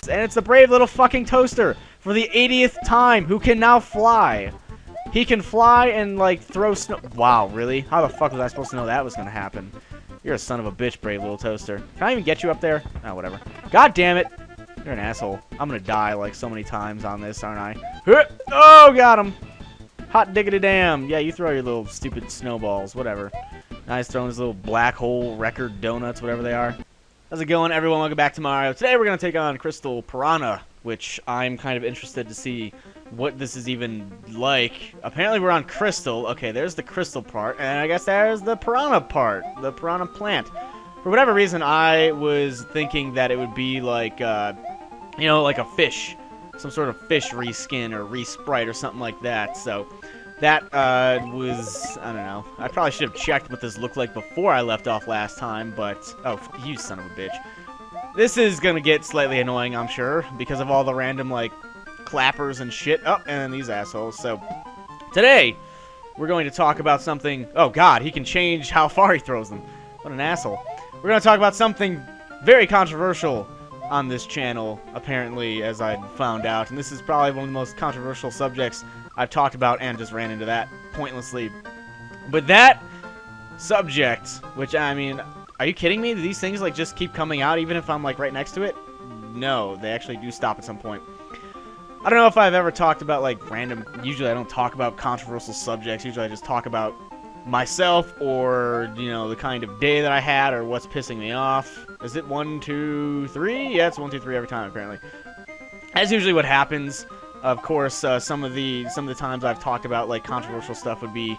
And it's the brave little fucking toaster for the 80th time who can now fly. He can fly and, like, throw snow. Wow, really? How the fuck was I supposed to know that was gonna happen? You're a son of a bitch, brave little toaster. Can I even get you up there? Oh, whatever. God damn it. You're an asshole. I'm gonna die, like, so many times on this, aren't I? Oh, got him. Hot diggity damn. Yeah, you throw your little stupid snowballs. Whatever. Nice throwing his little black hole record donuts, whatever they are. How's it going, everyone? Welcome back to Mario. Today we're going to take on Crystal Piranha, which I'm kind of interested to see what this is even like. Apparently we're on Crystal. Okay, there's the Crystal part, and I guess there's the Piranha part, the Piranha plant. For whatever reason, I was thinking that it would be like, you know, like a fish. Some sort of fish reskin or resprite or something like that, so... That, was, I don't know. I probably should have checked what this looked like before I left off last time, but... Oh, you son of a bitch. This is gonna get slightly annoying, I'm sure, because of all the random, like, clappers and shit. Oh, and then these assholes. So, today, we're going to talk about something... Oh, God, he can change how far he throws them. What an asshole. We're gonna talk about something very controversial on this channel, apparently, as I found out. And this is probably one of the most controversial subjects I've talked about and just ran into that pointlessly. But that subject, which, I mean, are you kidding me? Do these things, like, just keep coming out even if I'm, like, right next to it? No, they actually do stop at some point. I don't know if I've ever talked about, like, random... Usually I don't talk about controversial subjects. Usually I just talk about myself or, you know, the kind of day that I had or what's pissing me off. Is it 1, 2, 3? Yeah, it's 1, 2, 3 every time, apparently. That's usually what happens. Of course, some of the times I've talked about, like, controversial stuff would be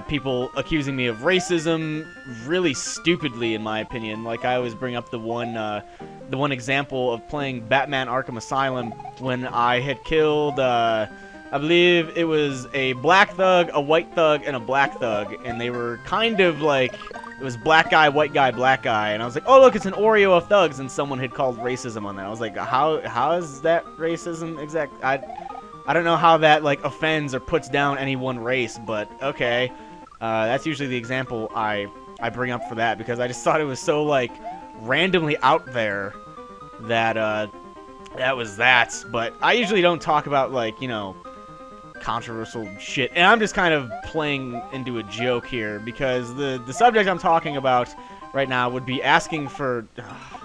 people accusing me of racism really stupidly, in my opinion. Like, I always bring up the one example of playing Batman Arkham Asylum when I had killed, I believe it was a black thug, a white thug, and a black thug, and they were kind of like... It was black guy, white guy, black guy, and I was like, oh, look, it's an Oreo of thugs, and someone had called racism on that. I was like, how is that racism exact? I don't know how that, like, offends or puts down any one race, but okay. That's usually the example I bring up for that, because I just thought it was so, like, randomly out there that, that was that. But I usually don't talk about, like, you know, controversial shit, and I'm just kind of playing into a joke here, because the subject I'm talking about right now would be asking for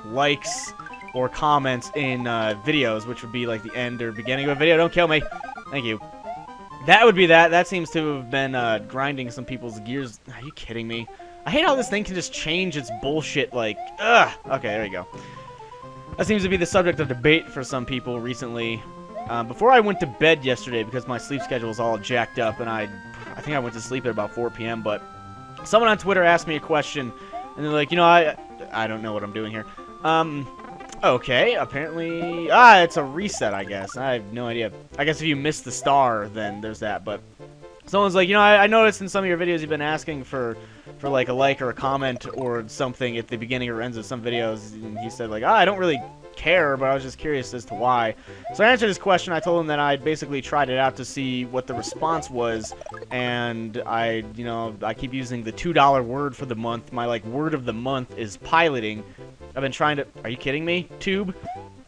likes or comments in videos, which would be like the end or beginning of a video. Don't kill me. Thank you. That would be that. That seems to have been grinding some people's gears. Are you kidding me? I hate how this thing can just change its bullshit, like, ugh. Okay, there you go. That seems to be the subject of debate for some people recently. Before I went to bed yesterday, because my sleep schedule is all jacked up, and I think I went to sleep at about 4 p.m., but someone on Twitter asked me a question, and they're like, you know, I don't know what I'm doing here. Okay, apparently, it's a reset, I guess. I have no idea. I guess if you missed the star, then there's that, but someone's like, you know, I noticed in some of your videos you've been asking for like a like or a comment or something at the beginning or ends of some videos, and he said, like, I don't really care, but I was just curious as to why. So I answered his question. I told him that I'd basically tried it out to see what the response was, and I keep using the $2 word for the month. My, like, word of the month is piloting. I've been trying to... Are you kidding me? Tube?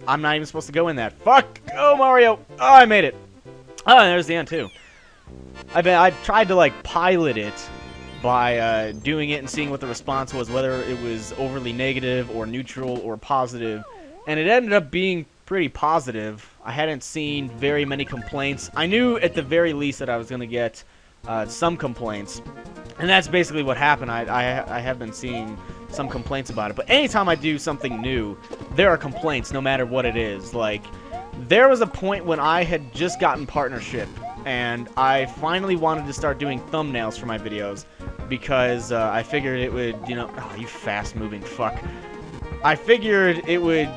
I'm not even supposed to go in that. Fuck! Oh, Mario! Oh, I made it! Oh, and there's the end, too. I tried to, like, pilot it by doing it and seeing what the response was, whether it was overly negative or neutral or positive. And it ended up being pretty positive. I hadn't seen very many complaints. I knew at the very least that I was going to get some complaints. And that's basically what happened. I have been seeing some complaints about it. But anytime I do something new, there are complaints no matter what it is. Like, there was a point when I had just gotten partnership, and I finally wanted to start doing thumbnails for my videos, because I figured it would, you know... Oh, you fast-moving fuck. I figured it would...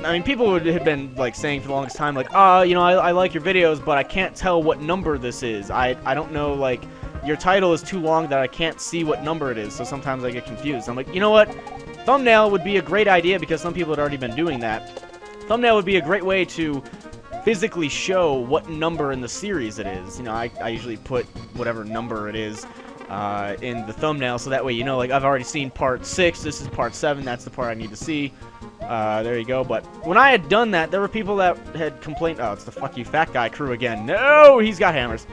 I mean, people would have been, like, saying for the longest time, like, you know, I like your videos, but I can't tell what number this is. I don't know, like, your title is too long that I can't see what number it is, so sometimes I get confused. I'm like, you know what? Thumbnail would be a great idea, because some people had already been doing that. Thumbnail would be a great way to physically show what number in the series it is. You know, I usually put whatever number it is in the thumbnail, so that way, you know, like, I've already seen part 6, this is part 7, that's the part I need to see. There you go. But when I had done that, there were people that had complained. Oh, it's the fuck you fat guy crew again. No, he's got hammers.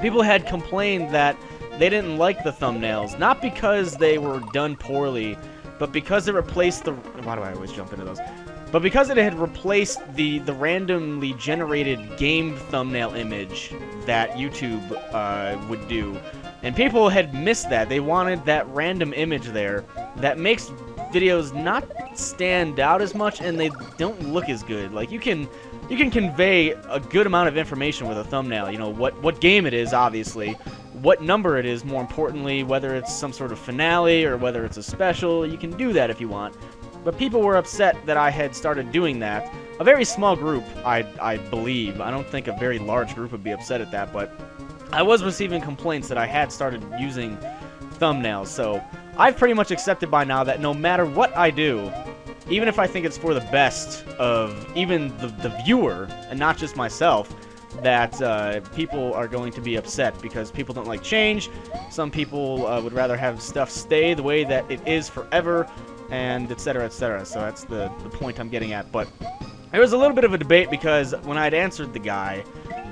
People had complained that they didn't like the thumbnails, not because they were done poorly, but because it replaced the... Why do I always jump into those? But because it had replaced the randomly generated game thumbnail image that YouTube would do. And people had missed that. They wanted that random image there that makes videos not stand out as much, and they don't look as good. Like, you can convey a good amount of information with a thumbnail. You know, what game it is, obviously. What number it is, more importantly, whether it's some sort of finale or whether it's a special. You can do that if you want. But people were upset that I had started doing that. A very small group, I believe. I don't think a very large group would be upset at that, but I was receiving complaints that I had started using thumbnails. So I've pretty much accepted by now that no matter what I do, even if I think it's for the best of even the viewer and not just myself, that people are going to be upset because people don't like change. Some people would rather have stuff stay the way that it is forever, and etc., etc. So that's the point I'm getting at. But there was a little bit of a debate because when I'd answered the guy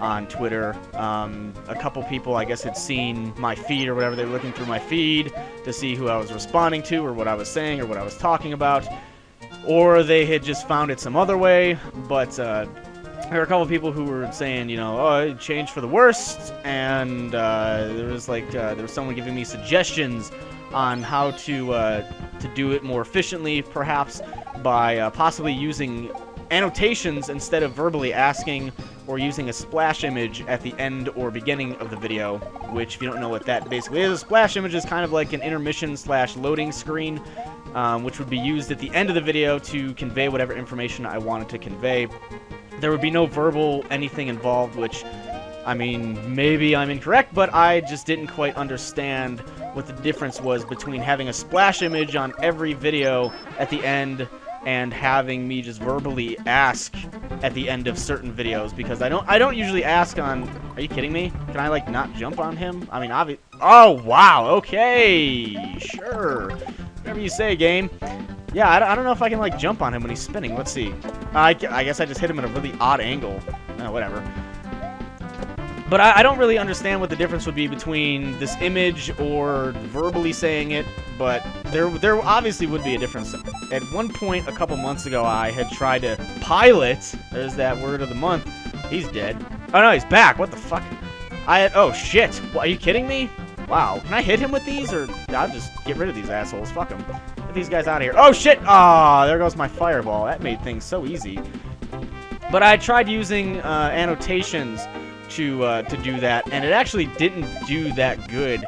on Twitter, a couple people, I guess, had seen my feed or whatever. They were looking through my feed to see who I was responding to or what I was saying or what I was talking about. Or they had just found it some other way. But there were a couple people who were saying, you know, oh, it changed for the worst. And there was someone giving me suggestions on how to do it more efficiently, perhaps by possibly using annotations instead of verbally asking, or using a splash image at the end or beginning of the video, which, if you don't know what that basically is, a splash image is kind of like an intermission / loading screen, which would be used at the end of the video to convey whatever information I wanted to convey. There would be no verbal anything involved, which, I mean, maybe I'm incorrect, but I just didn't quite understand what the difference was between having a splash image on every video at the end and having me just verbally ask at the end of certain videos, because I don't usually ask on... Are you kidding me? Can I, like, not jump on him? I mean, oh, wow, okay, sure. Whatever you say, game. Yeah, I don't know if I can, like, jump on him when he's spinning. Let's see. I guess I just hit him at a really odd angle. Whatever. But I don't really understand what the difference would be between this image or verbally saying it, but there obviously would be a difference. At one point, a couple months ago, I had tried to pilot. There's that word of the month. He's dead. Oh, no, he's back. What the fuck? Oh, shit. What, are you kidding me? Wow. Can I hit him with these, or I'll just get rid of these assholes? Fuck them. Get these guys out of here. Oh, shit. Ah, there goes my fireball. That made things so easy. But I tried using annotations to do that, and it actually didn't do that good.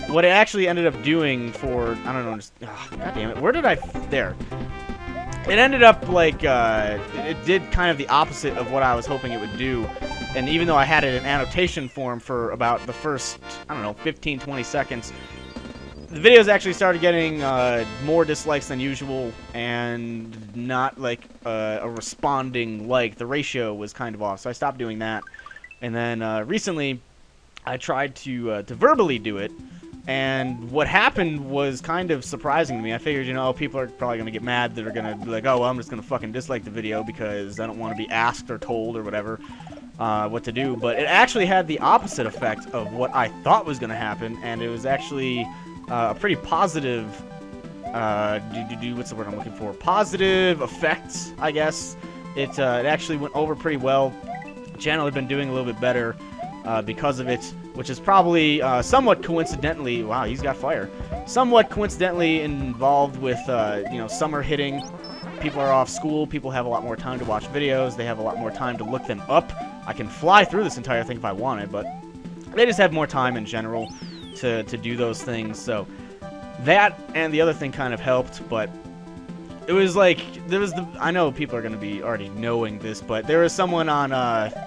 What it actually ended up doing for, I don't know, just, god damn it, where did there. It ended up, like, it did kind of the opposite of what I was hoping it would do, and even though I had it in annotation form for about the first, I don't know, 15, 20 seconds, the videos actually started getting more dislikes than usual, and not like a responding like. The ratio was kind of off, so I stopped doing that. And then recently, I tried to verbally do it, and what happened was kind of surprising to me. I figured, you know, people are probably going to get mad. They're going to be like, oh, well, I'm just going to fucking dislike the video because I don't want to be asked or told or whatever what to do. But it actually had the opposite effect of what I thought was going to happen, and it was actually... a pretty positive, what's the word I'm looking for? Positive effect, I guess. It actually went over pretty well. The channel had been doing a little bit better because of it, which is probably somewhat coincidentally, wow, he's got fire, somewhat coincidentally involved with, you know, summer hitting. People are off school. People have a lot more time to watch videos. They have a lot more time to look them up. I can fly through this entire thing if I wanted, but they just have more time in general to do those things. So that and the other thing kind of helped, but it was like, I know people are going to be already knowing this, but there was someone on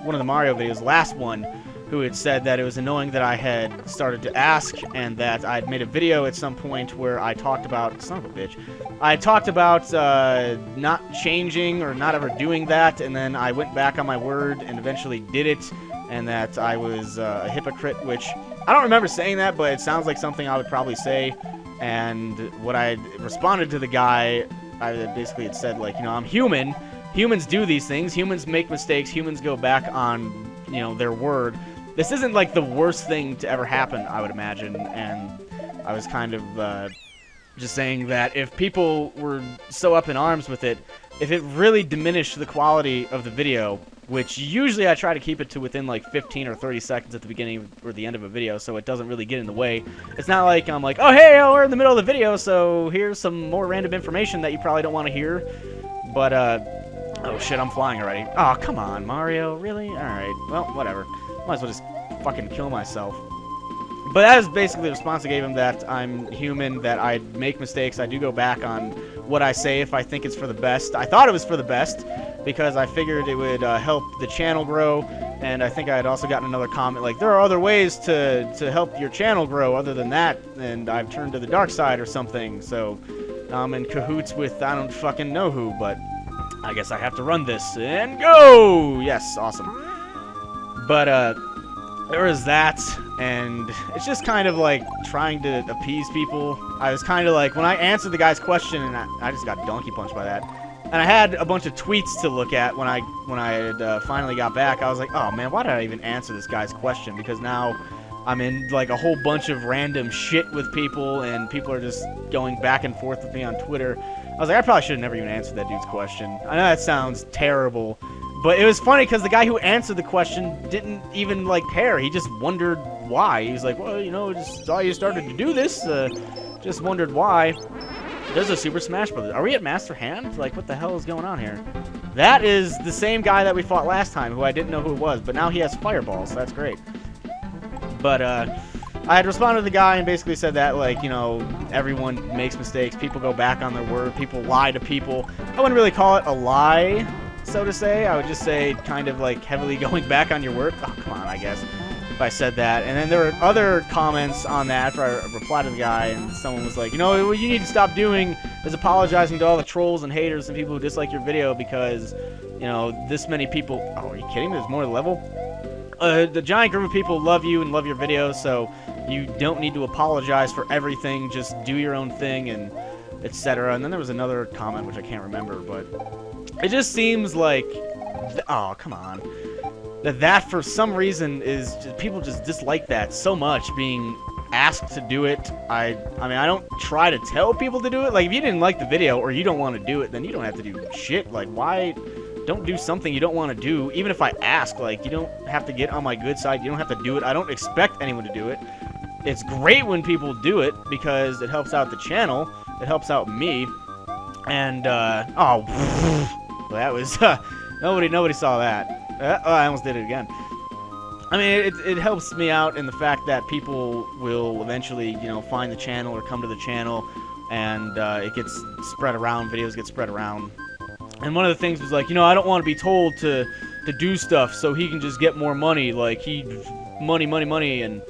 one of the Mario videos, last one, who had said that it was annoying that I had started to ask, and that I'd made a video at some point where I talked about, son of a bitch, I talked about not changing or not ever doing that, and then I went back on my word and eventually did it, and that I was a hypocrite, which I don't remember saying that, but it sounds like something I would probably say. And what I responded to the guy I basically had said, like, you know, I'm human. Humans do these things. Humans make mistakes. Humans go back on, you know, their word. This isn't, like, the worst thing to ever happen, I would imagine. And I was kind of just saying that if people were so up in arms with it, if it really diminished the quality of the video, which usually I try to keep it to within like 15 or 30 seconds at the beginning or the end of a video, so it doesn't really get in the way. It's not like I'm like, oh hey, we're in the middle of the video, so here's some more random information that you probably don't want to hear. But oh shit, I'm flying already. Oh, come on, Mario, really? Alright, well, whatever. Might as well just fucking kill myself. But that is basically the response I gave him, that I'm human, that I make mistakes, I do go back on what I say if I think it's for the best. I thought it was for the best, because I figured it would help the channel grow, and I think I had also gotten another comment, like, there are other ways to help your channel grow other than that, and I've turned to the dark side or something, so I'm in cahoots with I don't fucking know who, but I guess I have to run this, and go! Yes, awesome. But, there was that, and it's just kind of like trying to appease people. I was kind of like, when I answered the guy's question, and I just got donkey punched by that, and I had a bunch of tweets to look at when I had finally got back. I was like, oh man, why did I even answer this guy's question? Because now I'm in like a whole bunch of random shit with people, and people are just going back and forth with me on Twitter. I was like, I probably should have never even answered that dude's question. I know that sounds terrible, but it was funny because the guy who answered the question didn't even, like, care. He just wondered why. He was like, well, you know, just saw you started to do this. Just wondered why. There's a Super Smash Brothers. Are we at Master Hand? Like, what the hell is going on here? That is the same guy that we fought last time, who I didn't know who it was, but now he has fireballs, so that's great. But, I had responded to the guy and basically said that, like, you know, everyone makes mistakes. People go back on their word. People lie to people. I wouldn't really call it a lie, so to say. I would just say kind of like heavily going back on your word. Oh, come on, I guess, if I said that. And then there were other comments on that after I replied to the guy, and someone was like, you know, what you need to stop doing is apologizing to all the trolls and haters and people who dislike your video because, you know, this many people... Oh, are you kidding me? There's more to the level? The giant group of people love you and love your videos, so you don't need to apologize for everything. Just do your own thing, and etc. And then there was another comment, which I can't remember, but it just seems like... Oh, come on. That for some reason is... People just dislike that so much, being asked to do it. I mean, I don't try to tell people to do it. Like, if you didn't like the video or you don't want to do it, then you don't have to do shit. Like, why... Don't do something you don't want to do. Even if I ask, like, you don't have to get on my good side. You don't have to do it. I don't expect anyone to do it. It's great when people do it because it helps out the channel. It helps out me. And, oh, that was, nobody saw that. Oh, I almost did it again. I mean, it helps me out in the fact that people will eventually, you know, find the channel or come to the channel, and it gets spread around. Videos get spread around. And one of the things was like, you know, I don't want to be told to do stuff so he can just get more money. Like, money, and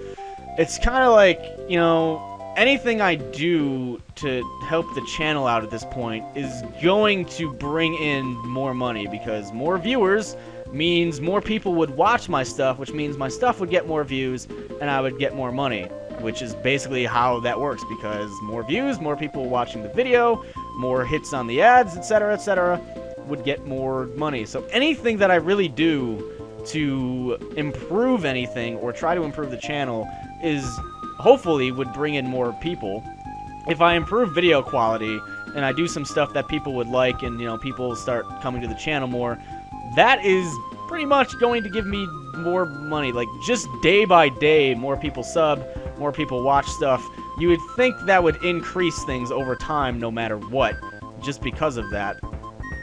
it's kind of like, you know, anything I do to help the channel out at this point is going to bring in more money, because more viewers means more people would watch my stuff, which means my stuff would get more views, and I would get more money, which is basically how that works, because more views, more people watching the video, more hits on the ads, etc., would get more money. So anything that I really do to improve anything or try to improve the channel is hopefully would bring in more people. If I improve video quality and I do some stuff that people would like, and, you know, people start coming to the channel more, that is pretty much going to give me more money. Like, just day by day, more people sub, more people watch stuff. You would think that would increase things over time no matter what, just because of that.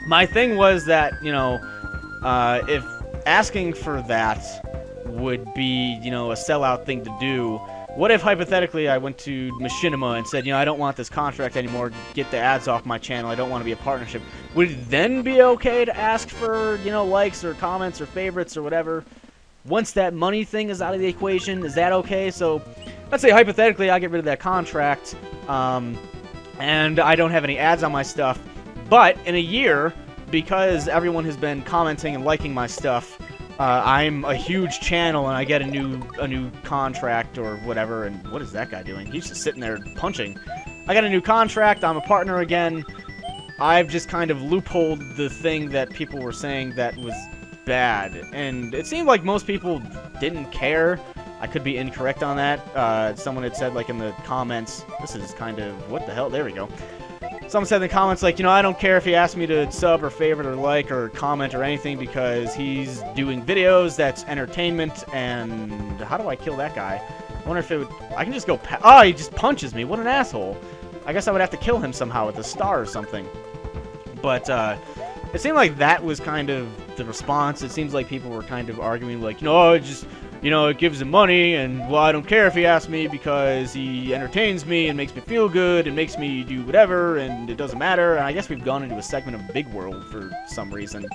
My thing was that, you know, if asking for that would be, you know, a sellout thing to do, what if, hypothetically, I went to Machinima and said, you know, I don't want this contract anymore, get the ads off my channel, I don't want to be a partnership. Would it then be okay to ask for, you know, likes or comments or favorites or whatever? Once that money thing is out of the equation, is that okay? So, let's say, hypothetically, I get rid of that contract, and I don't have any ads on my stuff, but in a year, because everyone has been commenting and liking my stuff, I'm a huge channel and I get a new contract or whatever. And what is that guy doing? He's just sitting there punching. I got a new contract. I'm a partner again. I've just kind of loopholed the thing that people were saying that was bad. And it seemed like most people didn't care. I could be incorrect on that. Someone had said, like, in the comments, this is kind of, what the hell? There we go. Someone said in the comments, like, you know, I don't care if he asks me to sub or favorite or like or comment or anything because he's doing videos, that's entertainment, and how do I kill that guy? I wonder if it would, I can just go, oh, he just punches me, what an asshole. I guess I would have to kill him somehow with a star or something. But, it seemed like that was kind of the response. It seems like people were kind of arguing, like, no, it just, you know, it gives him money, and, well, I don't care if he asks me because he entertains me and makes me feel good and makes me do whatever, and it doesn't matter. And I guess we've gone into a segment of Big World for some reason.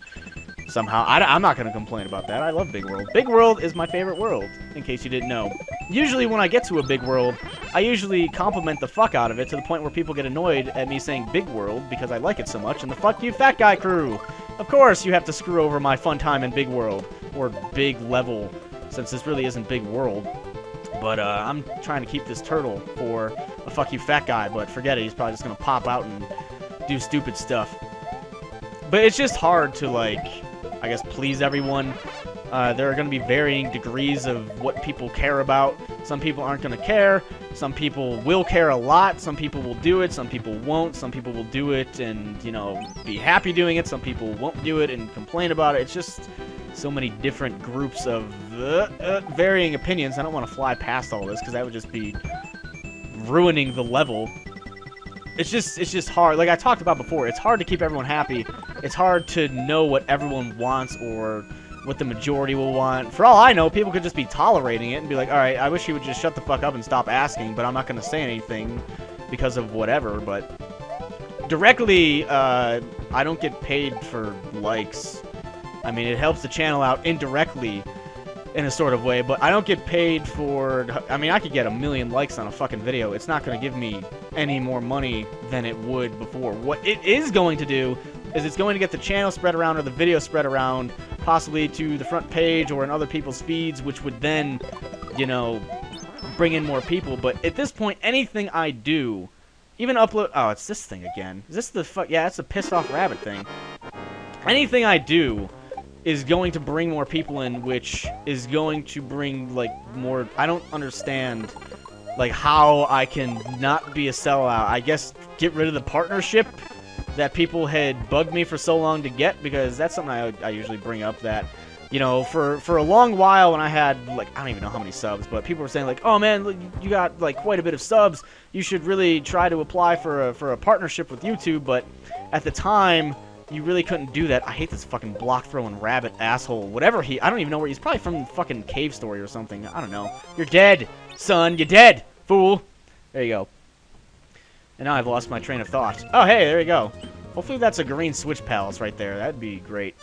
Somehow. I'm not going to complain about that. I love Big World. Big World is my favorite world, in case you didn't know. Usually when I get to a Big World, I usually compliment the fuck out of it to the point where people get annoyed at me saying Big World because I like it so much, and the fuck you fat guy crew. Of course you have to screw over my fun time in Big World, or Big Level, since this really isn't Big World. But I'm trying to keep this turtle for a fuck you fat guy, but forget it, he's probably just going to pop out and do stupid stuff. But it's just hard to, like, I guess, please everyone. There are going to be varying degrees of what people care about. Some people aren't going to care. Some people will care a lot. Some people will do it. Some people won't. Some people will do it and, you know, be happy doing it. Some people won't do it and complain about it. It's just so many different groups of varying opinions. I don't want to fly past all this because that would just be ruining the level. It's just hard. Like I talked about before, it's hard to keep everyone happy. It's hard to know what everyone wants or what the majority will want. For all I know, people could just be tolerating it and be like, alright, I wish he would just shut the fuck up and stop asking, but I'm not going to say anything because of whatever. But directly, I don't get paid for likes. I mean, it helps the channel out indirectly in a sort of way, but I don't get paid for, I mean, I could get 1 million likes on a fucking video. It's not going to give me any more money than it would before. What it is going to do is it's going to get the channel spread around or the video spread around, possibly to the front page or in other people's feeds, which would then, you know, bring in more people. But at this point, anything I do, even upload, oh, it's this thing again. Is this the fuck, yeah, it's the pissed off rabbit thing. Anything I do is going to bring more people in, which is going to bring, like, more, I don't understand, like, how I can not be a sellout. I guess get rid of the partnership that people had bugged me for so long to get, because that's something I usually bring up, that, you know, for a long while when I had, like, I don't even know how many subs, but people were saying, like, oh, man, you got, like, quite a bit of subs, you should really try to apply for a partnership with YouTube, but at the time, you really couldn't do that. I hate this fucking block-throwing rabbit asshole. Whatever he... I don't even know where... He's probably from the fucking cave story or something. I don't know. You're dead, son. You're dead, fool. There you go. And now I've lost my train of thought. Oh, hey, there you go. Hopefully that's a green switch palace right there. That'd be great.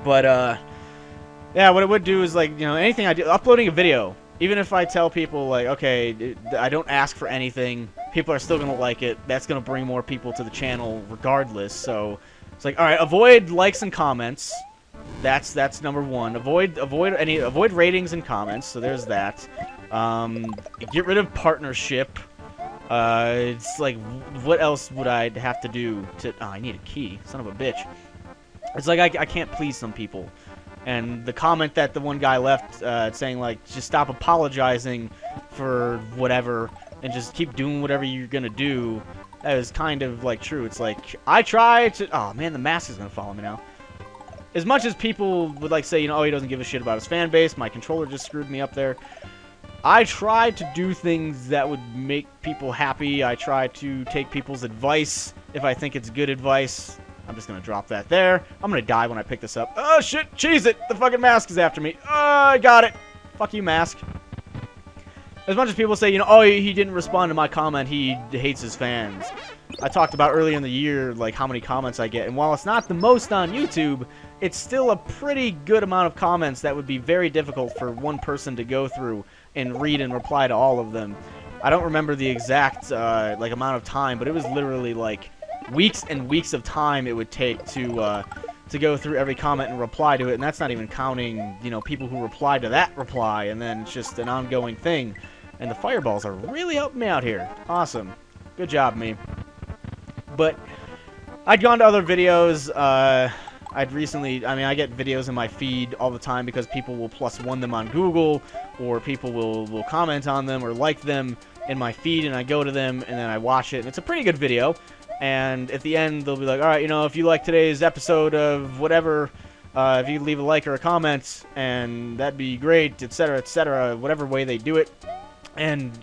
But, yeah, what it would do is, like, you know, anything I do... Uploading a video. Even if I tell people, like, okay, I don't ask for anything... People are still going to like it. That's going to bring more people to the channel regardless. So it's like, all right, avoid likes and comments. That's number one. Avoid ratings and comments. So there's that. Get rid of partnership. It's like, what else would I have to do to... Oh, I need a key. Son of a bitch. It's like I can't please some people. And the comment that the one guy left saying, like, just stop apologizing for whatever... and just keep doing whatever you're gonna do, that is kind of, like, true. It's like, I try to... Oh, man, the mask is gonna follow me now. As much as people would, like, say, you know, oh, he doesn't give a shit about his fan base, my controller just screwed me up there, I try to do things that would make people happy. I try to take people's advice if I think it's good advice. I'm just gonna drop that there. I'm gonna die when I pick this up. Oh, shit, cheese it! The fucking mask is after me. Oh, I got it! Fuck you, mask. As much as people say, you know, oh, he didn't respond to my comment, he hates his fans. I talked about earlier in the year, like, how many comments I get. And while it's not the most on YouTube, it's still a pretty good amount of comments that would be very difficult for one person to go through and read and reply to all of them. I don't remember the exact, like, amount of time, but it was literally, like, weeks and weeks of time it would take to go through every comment and reply to it. And that's not even counting, you know, people who reply to that reply, and then it's just an ongoing thing. And the fireballs are really helping me out here. Awesome. Good job, me. But I'd gone to other videos. I'd recently, I mean, I get videos in my feed all the time because people will +1 them on Google, or people will comment on them or like them in my feed, and I go to them and then I watch it, and it's a pretty good video. And at the end, they'll be like, all right, you know, if you like today's episode of whatever, if you leave a like or a comment, and that'd be great, etc., whatever way they do it. And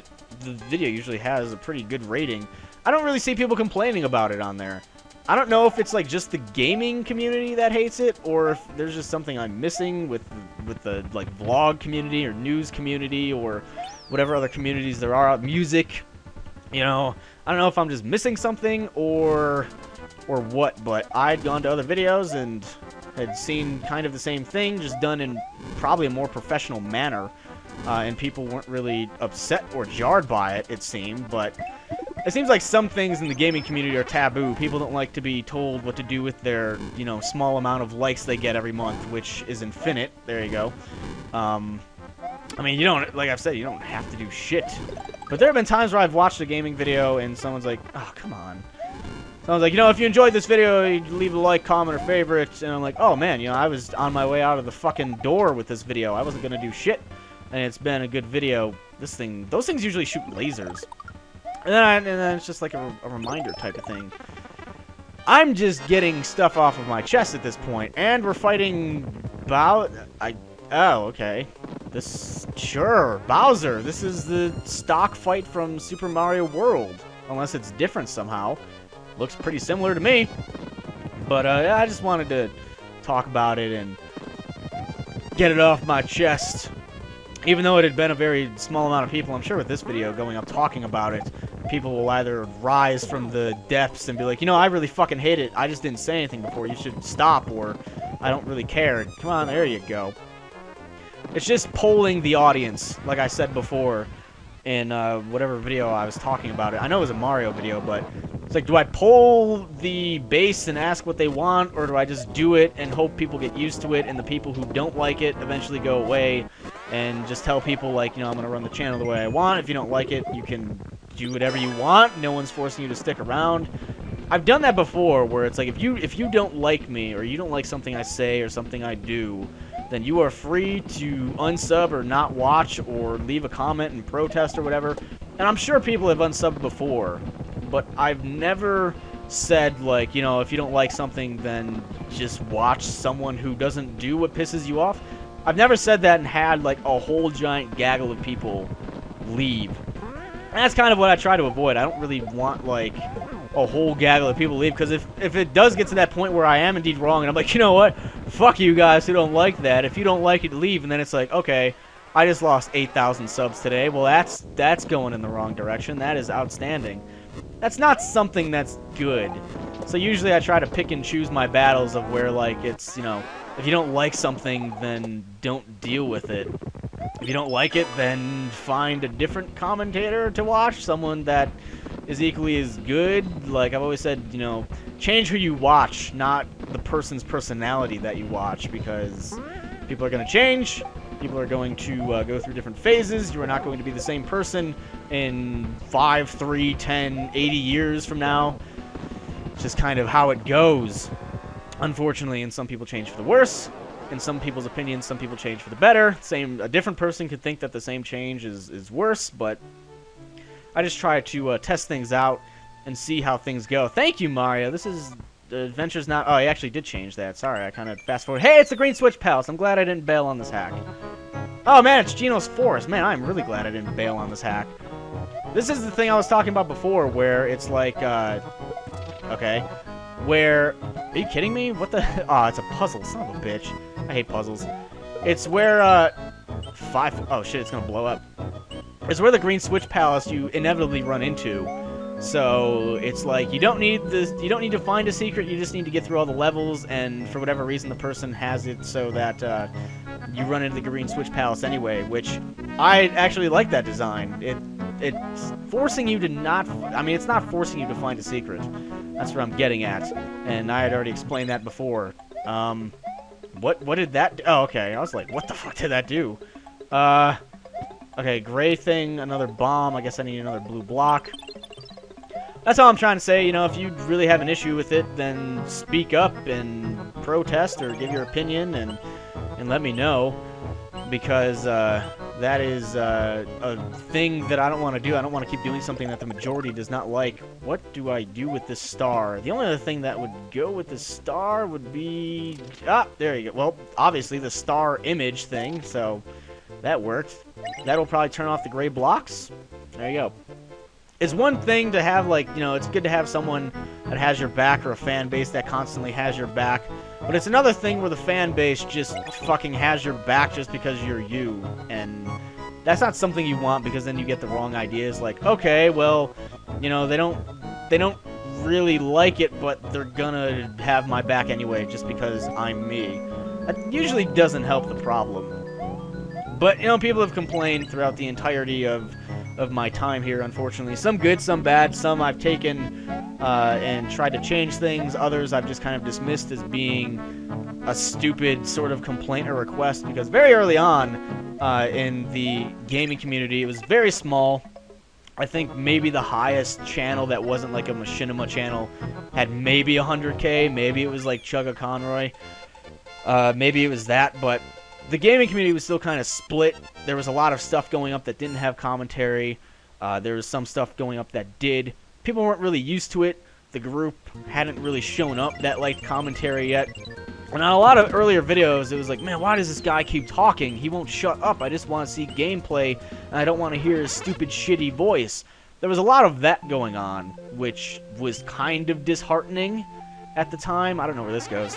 the video usually has a pretty good rating. I don't really see people complaining about it on there. I don't know if it's like just the gaming community that hates it, or if there's just something I'm missing with the like vlog community or news community or whatever other communities there are. Music, you know, I don't know if I'm just missing something or what. But I'd gone to other videos and had seen kind of the same thing, just done in probably a more professional manner, and people weren't really upset or jarred by it. It seemed, but. It seems like some things in the gaming community are taboo. People don't like to be told what to do with their, you know, small amount of likes they get every month, which is infinite. There you go. I mean, you don't, like I've said, you don't have to do shit. But there have been times where I've watched a gaming video and someone's like, oh, come on. Someone's like, you know, if you enjoyed this video, you leave a like, comment, or favorite. And I'm like, oh, man, you know, I was on my way out of the fucking door with this video. I wasn't going to do shit. And it's been a good video. Those things usually shoot lasers. And then it's just like a reminder type of thing. I'm just getting stuff off of my chest at this point, and we're fighting oh, okay. Sure, Bowser. This is the stock fight from Super Mario World, unless it's different somehow. Looks pretty similar to me. But I just wanted to talk about it and get it off my chest. Even though it had been a very small amount of people, I'm sure with this video going up talking about it, people will either rise from the depths and be like, you know, I really fucking hate it. I just didn't say anything before. You should stop, or I don't really care. Come on, there you go. It's just polling the audience, like I said before in whatever video I was talking about it. I know it was a Mario video, but it's like, do I poll the base and ask what they want, or do I just do it and hope people get used to it and the people who don't like it eventually go away, and just tell people, like, you know, I'm going to run the channel the way I want. If you don't like it, you can do whatever you want. No one's forcing you to stick around. I've done that before, where it's like, if you don't like me, or you don't like something I say or something I do, then you are free to unsub or not watch or leave a comment and protest or whatever. And I'm sure people have unsubbed before, but I've never said, like, you know, if you don't like something, then just watch someone who doesn't do what pisses you off. I've never said that and had, like, a whole giant gaggle of people leave. And that's kind of what I try to avoid. I don't really want, like, a whole gaggle of people leave, because if it does get to that point where I am indeed wrong, and I'm like, you know what, fuck you guys who don't like that. If you don't like it, leave. And then it's like, okay, I just lost 8,000 subs today. Well, that's going in the wrong direction. That is outstanding. That's not something that's good. So usually I try to pick and choose my battles of where, like, it's, you know, if you don't like something, then don't deal with it. If you don't like it, then find a different commentator to watch, someone that is equally as good. Like I've always said, you know, change who you watch, not the person's personality that you watch, because people are going to change. People are going to go through different phases. You are not going to be the same person in 5, 3, 10, 80 years from now. It's just kind of how it goes, unfortunately. And some people change for the worse. In some people's opinions, some people change for the better. A different person could think that the same change is worse, but I just try to test things out and see how things go. Thank you, Mario. This is Adventure's not... Oh, he actually did change that. Sorry, I kind of fast-forward. Hey, it's the Green Switch Palace. I'm glad I didn't bail on this hack. Oh, man, it's Geno's Forest. Man, I'm really glad I didn't bail on this hack. This is the thing I was talking about before, where it's like, okay, where... Are you kidding me? What the... Oh, it's a puzzle. Son of a bitch. I hate puzzles. It's where, Oh, shit, it's gonna blow up. It's where the Green Switch Palace you inevitably run into. So it's like you don't need to find a secret. You just need to get through all the levels, and for whatever reason, the person has it so that you run into the Green Switch Palace anyway. Which I actually like that design. It's forcing you to not. I mean, it's not forcing you to find a secret. That's what I'm getting at, and I had already explained that before. What did that do? Oh, okay. I was like, what the fuck did that do? Okay, gray thing, another bomb. I guess I need another blue block. That's all I'm trying to say. You know, if you really have an issue with it, then speak up and protest or give your opinion and let me know, because that is a thing that I don't want to do. I don't want to keep doing something that the majority does not like. What do I do with this star? The only other thing that would go with the star would be... Ah, there you go. Well, obviously the star image thing, so that worked. That'll probably turn off the gray blocks. There you go. It's one thing to have, like, you know, it's good to have someone that has your back or a fan base that constantly has your back. But it's another thing where the fan base just fucking has your back just because you're you. And that's not something you want, because then you get the wrong ideas. Like, okay, well, you know, they don't really like it, but they're gonna have my back anyway just because I'm me. That usually doesn't help the problem. But, you know, people have complained throughout the entirety of my time here, unfortunately. Some good, some bad. Some I've taken and tried to change things. Others I've just kind of dismissed as being a stupid sort of complaint or request, because very early on in the gaming community, it was very small. I think maybe the highest channel that wasn't like a machinima channel had maybe 100K. Maybe it was like Chugga Conroy. Maybe it was that, but the gaming community was still kind of split. There was a lot of stuff going up that didn't have commentary. There was some stuff going up that did. People weren't really used to it. The group hadn't really shown up that liked commentary yet. And on a lot of earlier videos, it was like, man, why does this guy keep talking? He won't shut up. I just want to see gameplay, and I don't want to hear his stupid, shitty voice. There was a lot of that going on, which was kind of disheartening at the time. I don't know where this goes.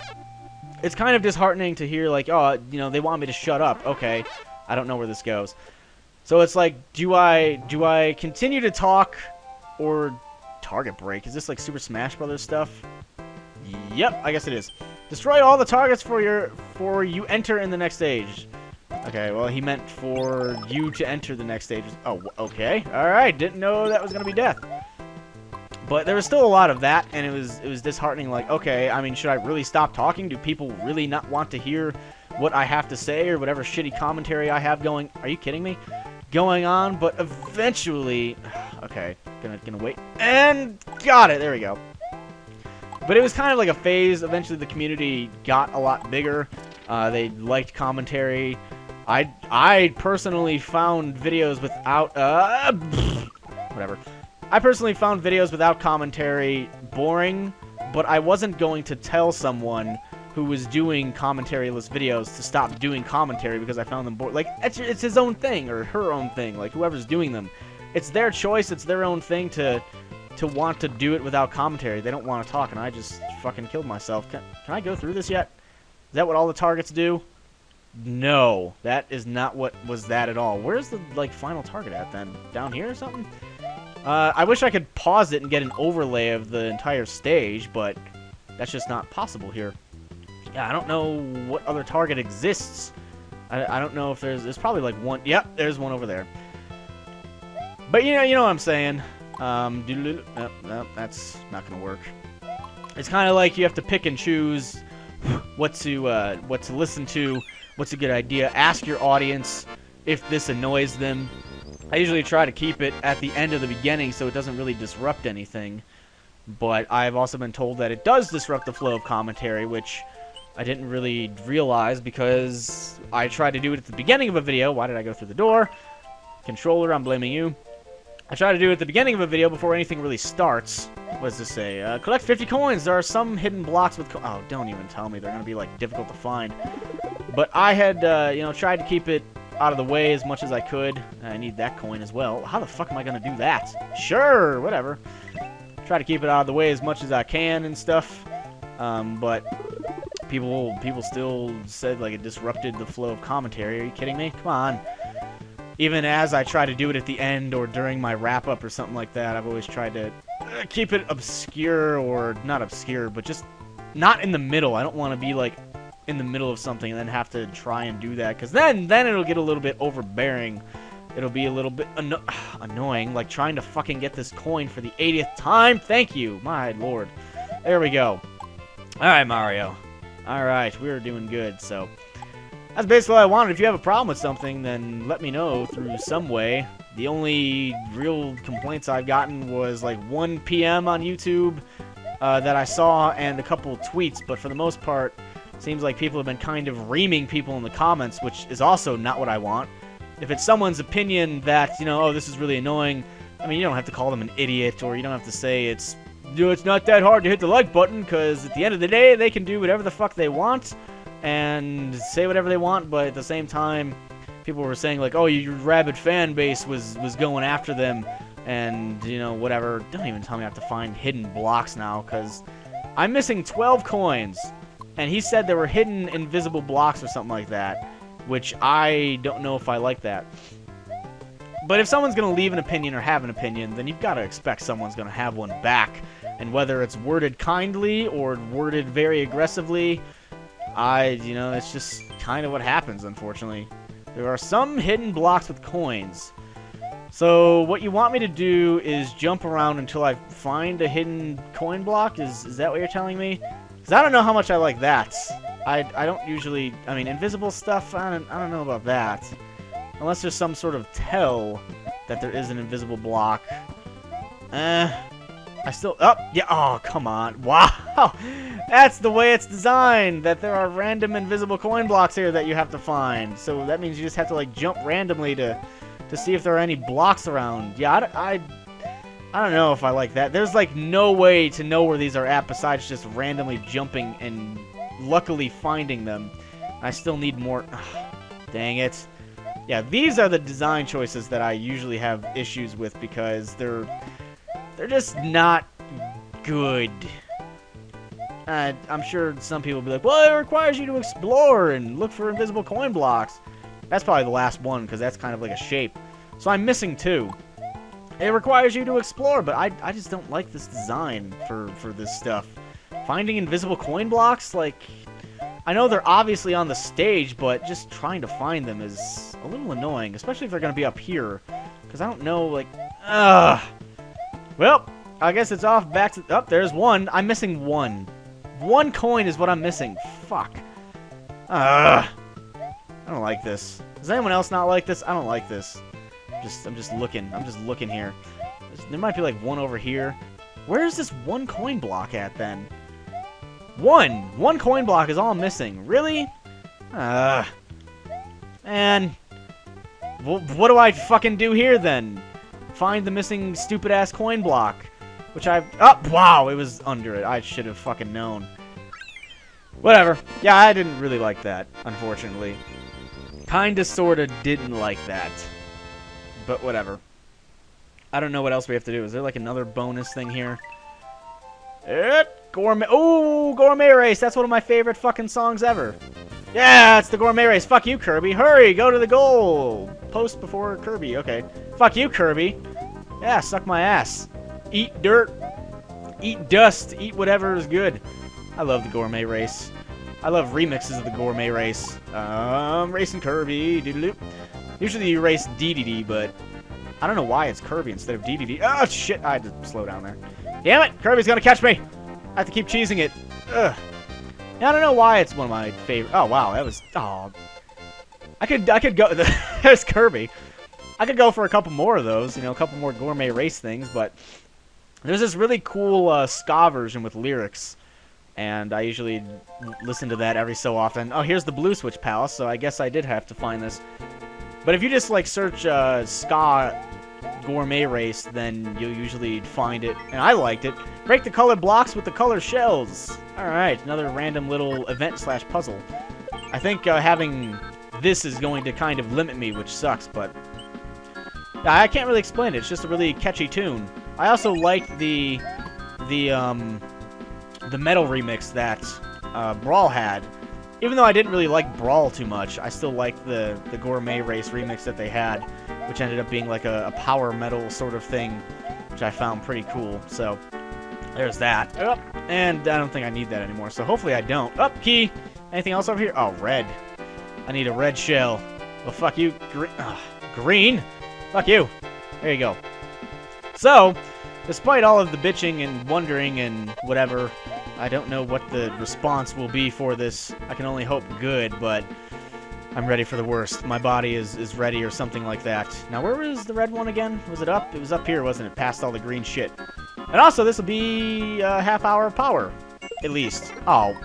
It's kind of disheartening to hear, like, oh, you know, they want me to shut up. Okay, I don't know where this goes. So it's like, do I continue to talk or target break? Is this like Super Smash Brothers stuff? Yep, I guess it is. Destroy all the targets for you enter in the next stage. Okay, well, he meant for you to enter the next stage. Oh, okay. All right, didn't know that was gonna be death. But there was still a lot of that, and it was disheartening. Like, okay, I mean, should I really stop talking? Do people really not want to hear what I have to say or whatever shitty commentary I have going? Are you kidding me? Going on, but eventually, okay, gonna wait, and got it. There we go. But it was kind of like a phase. Eventually, the community got a lot bigger. They liked commentary. I personally found videos without whatever. I personally found videos without commentary boring, but I wasn't going to tell someone who was doing commentary-less videos to stop doing commentary because I found them boring. Like, it's his own thing, or her own thing, like, whoever's doing them. It's their choice, it's their own thing to want to do it without commentary. They don't want to talk, and I just fucking killed myself. Can I go through this yet? Is that what all the targets do? No, that is not what was that at all. Where's the, like, final target at, then? Down here or something? I wish I could pause it and get an overlay of the entire stage, but that's just not possible here. Yeah, I don't know what other target exists. I don't know if there's probably like one. Yep, there's one over there. But you know what I'm saying. No, that's not gonna work. It's kind of like you have to pick and choose what to listen to, what's a good idea. Ask your audience if this annoys them. I usually try to keep it at the end of the beginning so it doesn't really disrupt anything. But I've also been told that it does disrupt the flow of commentary, which I didn't really realize because I tried to do it at the beginning of a video. Why did I go through the door? Controller, I'm blaming you. I try to do it at the beginning of a video before anything really starts. What does this say? Collect 50 coins. There are some hidden blocks with oh, don't even tell me. They're going to be, like, difficult to find. But I had, you know, tried to keep it out of the way as much as I could. I need that coin as well. How the fuck am I going to do that? Sure, whatever. Try to keep it out of the way as much as I can and stuff. But people still said, like, it disrupted the flow of commentary. Are you kidding me? Come on. Even as I try to do it at the end or during my wrap-up or something like that, I've always tried to keep it obscure, or not obscure, but just not in the middle. I don't want to be, like, in the middle of something and then have to try and do that, because then it'll get a little bit overbearing. It'll be a little bit annoying, like trying to fucking get this coin for the 80th time. Thank you, my lord. There we go. Alright, Mario. Alright, we're doing good, so that's basically what I wanted. If you have a problem with something, then let me know through some way. The only real complaints I've gotten was like 1 PM on YouTube that I saw and a couple tweets, but for the most part, it seems like people have been kind of reaming people in the comments, which is also not what I want. If it's someone's opinion that, you know, oh, this is really annoying, I mean, you don't have to call them an idiot, or you don't have to say it's not that hard to hit the like button, because at the end of the day, they can do whatever the fuck they want and say whatever they want, but at the same time, people were saying, like, oh, your rabid fan base was going after them, and, you know, whatever. Don't even tell me I have to find hidden blocks now, because I'm missing 12 coins, and he said there were hidden invisible blocks or something like that, which I don't know if I like that. But if someone's going to leave an opinion or have an opinion, then you've got to expect someone's going to have one back. And whether it's worded kindly or worded very aggressively, you know, it's just kind of what happens, unfortunately. There are some hidden blocks with coins. So what you want me to do is jump around until I find a hidden coin block? Is that what you're telling me? Because I don't know how much I like that. I don't usually... I mean, invisible stuff, I don't know about that. Unless there's some sort of tell that there is an invisible block. I still... Oh, yeah. Oh, come on. Wow. That's the way it's designed. That there are random invisible coin blocks here that you have to find. So that means you just have to, like, jump randomly to see if there are any blocks around. Yeah, I don't know if I like that. There's, like, no way to know where these are at besides just randomly jumping and luckily finding them. I still need more... Dang it. Yeah, these are the design choices that I usually have issues with because they're just not good. I'm sure some people will be like, well, it requires you to explore and look for invisible coin blocks. That's probably the last one because that's kind of like a shape. So I'm missing 2. It requires you to explore, but I just don't like this design for this stuff. Finding invisible coin blocks, like... I know they're obviously on the stage, but just trying to find them is a little annoying, especially if they're going to be up here. Because I don't know, like... Well, I guess it's off back to... Oh, there's 1. I'm missing 1. 1 coin is what I'm missing. Fuck. I don't like this. Does anyone else not like this? I don't like this. I'm just looking. I'm just looking here. There might be like 1 over here. Where is this 1 coin block at, then? 1 coin block is all I'm missing. Really? Man. What do I fucking do here, then? Find the missing stupid-ass coin block. Which I've... Oh, wow, it was under it. I should have fucking known. Whatever. Yeah, I didn't really like that, unfortunately. Kinda, sorta didn't like that. But whatever. I don't know what else we have to do. Is there, like, another bonus thing here? Gourmet... Ooh, Gourmet Race. That's one of my favorite fucking songs ever. Yeah, it's the Gourmet Race. Fuck you, Kirby. Hurry, go to the goal. Post before Kirby. Okay. Fuck you, Kirby. Yeah, suck my ass. Eat dirt. Eat dust. Eat whatever is good. I love the Gourmet Race. I love remixes of the Gourmet Race. Racing Kirby. Doodaloo. Usually you race DDD, but I don't know why it's Kirby instead of DDD. Oh, shit. I had to slow down there. Damn it. Kirby's gonna catch me. I have to keep cheesing it. Ugh. I don't know why it's one of my favorite. Oh, wow. That was... Oh. I could go... There's Kirby. I could go for a couple more of those. You know, a couple more Gourmet Race things, but... There's this really cool ska version with lyrics. And I usually listen to that every so often. Oh, here's the Blue Switch Palace, so I guess I did have to find this. But if you just, like, search ska Gourmet Race, then you'll usually find it. And I liked it. Break the colored blocks with the color shells. Alright, another random little event/puzzle. I think having this is going to kind of limit me, which sucks, but... I can't really explain it. It's just a really catchy tune. I also like the metal remix that Brawl had. Even though I didn't really like Brawl too much, I still liked the Gourmet Race remix that they had, which ended up being like a power metal sort of thing, which I found pretty cool. So, there's that. And I don't think I need that anymore, so hopefully I don't. Key! Anything else over here? Oh, red. I need a red shell. Well, fuck you. Green? Fuck you. There you go. So, despite all of the bitching and wondering and whatever, I don't know what the response will be for this. I can only hope good, but I'm ready for the worst. My body is ready or something like that. Now, where was the red one again? Was it up? It was up here, wasn't it? Past all the green shit. And also, this will be a half-hour of power. At least. Oh.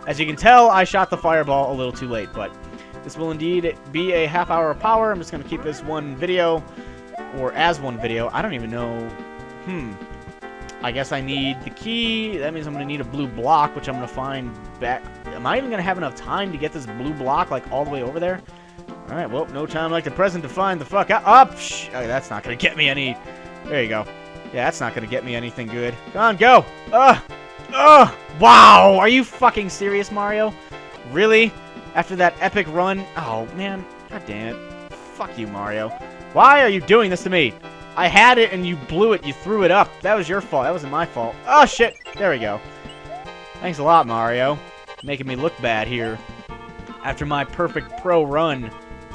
As you can tell, I shot the fireball a little too late, but this will indeed be a half-hour of power. I'm just going to keep this one video, or as one video. I don't even know. I guess I need the key. That means I'm going to need a blue block, which I'm going to find back. Am I even going to have enough time to get this blue block, like, all the way over there? Alright, well, no time like the present to find the fuck out. Okay, that's not going to get me any... There you go. Yeah, that's not going to get me anything good. Come on, go! Wow! Are you fucking serious, Mario? Really? After that epic run? Oh, man. God damn it. Fuck you, Mario. Why are you doing this to me? I had it and you blew it. You threw it up. That was your fault. That wasn't my fault. Oh, shit. There we go. Thanks a lot, Mario. Making me look bad here. After my perfect pro run,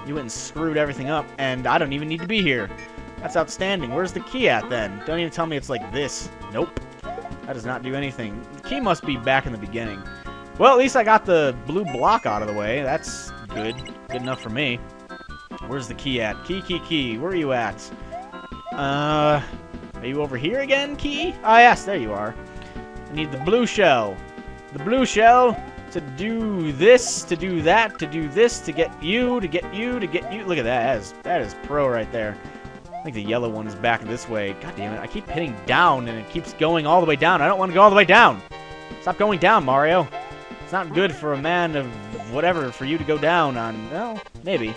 you went and screwed everything up, and I don't even need to be here. That's outstanding. Where's the key at, then? Don't even tell me it's like this. Nope. That does not do anything. The key must be back in the beginning. Well, at least I got the blue block out of the way. That's good. Good enough for me. Where's the key at? Key. Where are you at? Are you over here again, key? Ah, yes, there you are. I need the blue shell. The blue shell to do this, to do that, to do this, to get you, to get you, to get you. Look at that. That is pro right there. I think the yellow one is back this way. God damn it. I keep hitting down, and it keeps going all the way down. I don't want to go all the way down. Stop going down, Mario. It's not good for a man of whatever for you to go down on. Well, maybe.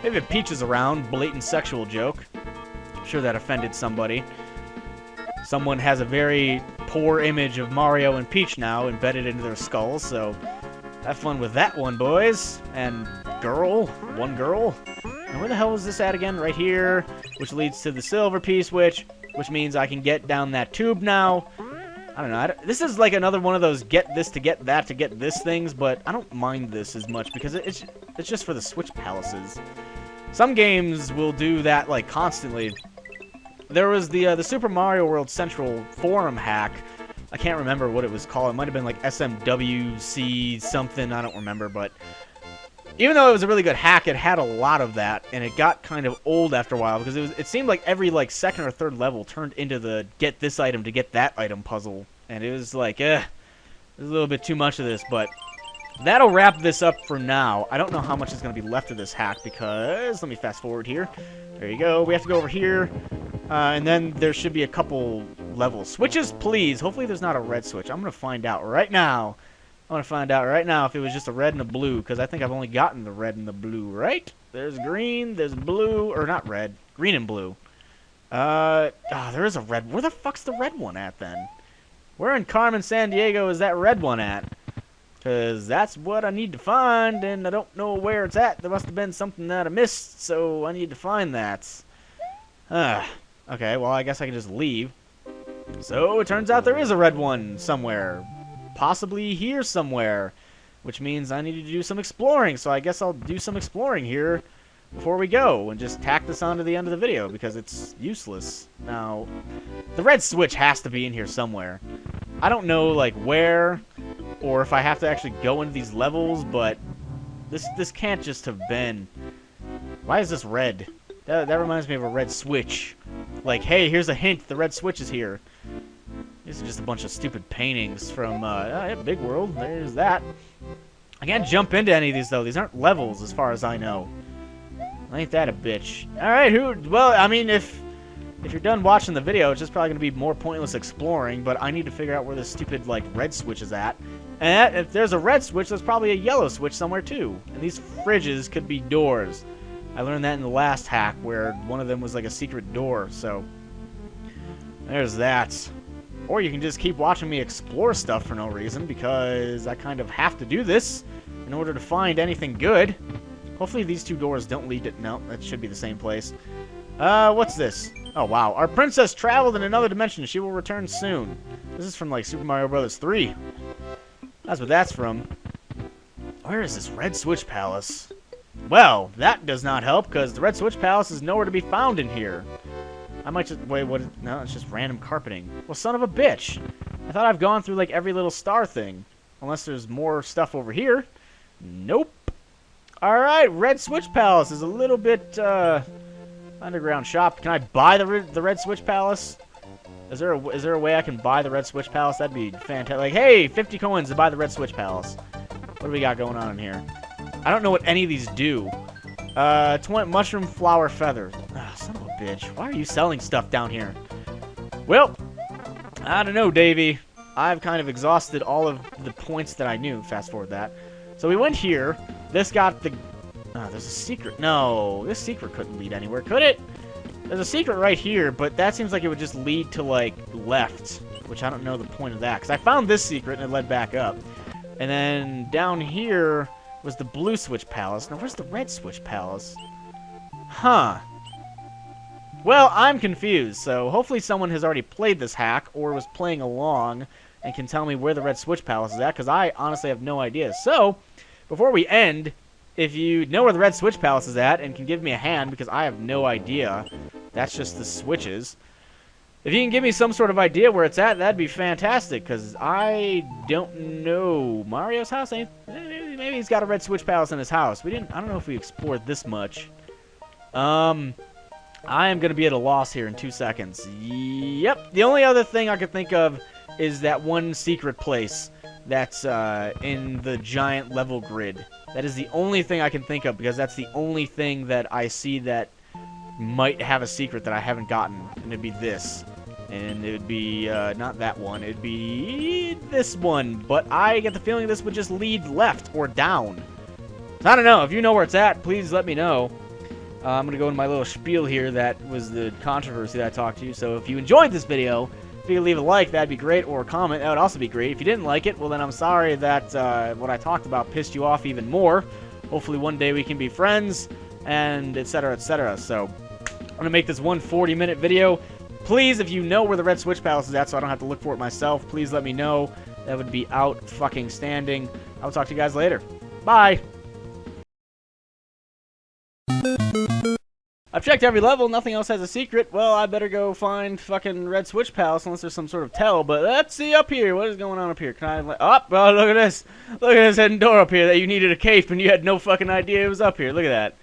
Maybe if Peach is around. Blatant sexual joke. I'm sure that offended somebody. Someone has a very poor image of Mario and Peach now embedded into their skulls, so have fun with that one, boys. And girl. One girl. And where the hell is this at again? Right here, which leads to the silver piece, which means I can get down that tube now. I don't know. This is like another one of those get this to get that to get this things, but I don't mind this as much because it's just for the Switch palaces. Some games will do that like constantly. There was the Super Mario World Central forum hack. I can't remember what it was called. It might have been like SMWC something. I don't remember, but even though it was a really good hack, it had a lot of that, and it got kind of old after a while because it seemed like every like second or third level turned into the get this item to get that item puzzle, and it was like, there's a little bit too much of this, but that'll wrap this up for now. I don't know how much is going to be left of this hack because, let me fast forward here. There you go. We have to go over here, and then there should be a couple levels. Switches, please. Hopefully there's not a red switch. I'm going to find out right now. I want to find out right now if it was just a red and a blue, because I think I've only gotten the red and the blue, right? There's green, there's blue, or not red, green and blue. There is a red. Where the fuck's the red one at, then? Where in Carmen Sandiego is that red one at? Because that's what I need to find, and I don't know where it's at. There must have been something that I missed, so I need to find that. Okay, well, I guess I can just leave. So, it turns out there is a red one somewhere. Possibly here somewhere, which means I need to do some exploring, so I guess I'll do some exploring here before we go and just tack this on to the end of the video because it's useless. Now, the red switch has to be in here somewhere. I don't know like where or if I have to actually go into these levels, but this can't just have been. Why is this red? That reminds me of a red switch. Like, hey, here's a hint, the red switch is here. These are just a bunch of stupid paintings from, yeah, Big World. There's that. I can't jump into any of these, though. These aren't levels, as far as I know. Ain't that a bitch? Alright, well, I mean, if you're done watching the video, it's just probably going to be more pointless exploring, but I need to figure out where this stupid, like, red switch is at. And if there's a red switch, there's probably a yellow switch somewhere, too. And these fridges could be doors. I learned that in the last hack, where one of them was, like, a secret door, so there's that. Or you can just keep watching me explore stuff for no reason, because I kind of have to do this in order to find anything good. Hopefully these two doors don't lead to... No, that should be the same place. What's this? Oh, wow. Our princess traveled in another dimension. She will return soon. This is from, like, Super Mario Bros. 3. That's what that's from. Where is this Red Switch Palace? Well, that does not help, because the Red Switch Palace is nowhere to be found in here. I might just... Wait, what? No, it's just random carpeting. Well, son of a bitch. I thought I've gone through, like, every little star thing. Unless there's more stuff over here. Nope. Alright, Red Switch Palace is a little bit, underground shop. Can I buy the Red Switch Palace? Is there a way I can buy the Red Switch Palace? That'd be fantastic. Like, hey, 50 coins to buy the Red Switch Palace. What do we got going on in here? I don't know what any of these do. 20 mushroom flower feather. Ah, son of a bitch. Why are you selling stuff down here? Well, I don't know, Davey. I've kind of exhausted all of the points that I knew. Fast forward that. So we went here. This got the... there's a secret. No, this secret couldn't lead anywhere, could it? There's a secret right here, but that seems like it would just lead to, like, left. Which I don't know the point of that. Because I found this secret and it led back up. And then down here was the Blue Switch Palace. Now, where's the Red Switch Palace? Huh. Well, I'm confused, so hopefully someone has already played this hack or was playing along and can tell me where the Red Switch Palace is at, because I honestly have no idea. So, before we end, if you know where the Red Switch Palace is at and can give me a hand, because I have no idea, that's just the switches. If you can give me some sort of idea where it's at, that'd be fantastic, because I don't know. Mario's house? Maybe he's got a Red Switch Palace in his house. I don't know if we explored this much. I am going to be at a loss here in 2 seconds. Yep. The only other thing I could think of is that one secret place that's in the giant level grid. That is the only thing I can think of, because that's the only thing that I see that might have a secret that I haven't gotten. And it'd be this. And it would be, not that one. It'd be this one. But I get the feeling this would just lead left or down. So I don't know. If you know where it's at, please let me know. I'm going to go into my little spiel here. That was the controversy that I talked to you. So if you enjoyed this video, if you could leave a like, that'd be great, or a comment, that would also be great. If you didn't like it, well then I'm sorry that what I talked about pissed you off even more. Hopefully one day we can be friends, and etc, etc. So I'm going to make this one 40-minute video. Please, if you know where the Red Switch Palace is at so I don't have to look for it myself, please let me know. That would be out fucking standing. I'll talk to you guys later. Bye! I've checked every level, nothing else has a secret. Well, I better go find fucking Red Switch Palace unless there's some sort of tell. But let's see up here. What is going on up here? Can I... Oh, look at this. Look at this hidden door up here that you needed a cape and you had no fucking idea it was up here. Look at that.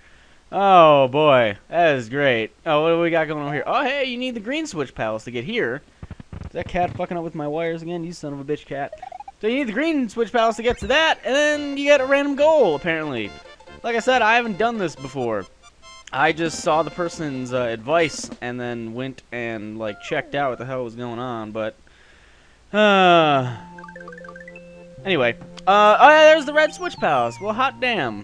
Oh, boy. That is great. Oh, what do we got going on here? Oh, hey, you need the Green Switch Palace to get here. Is that cat fucking up with my wires again? You son of a bitch cat. So you need the Green Switch Palace to get to that, and then you get a random goal, apparently. Like I said, I haven't done this before. I just saw the person's advice and then went and like checked out what the hell was going on, but anyway, oh yeah, there's the Red Switch Palace. Well, hot damn.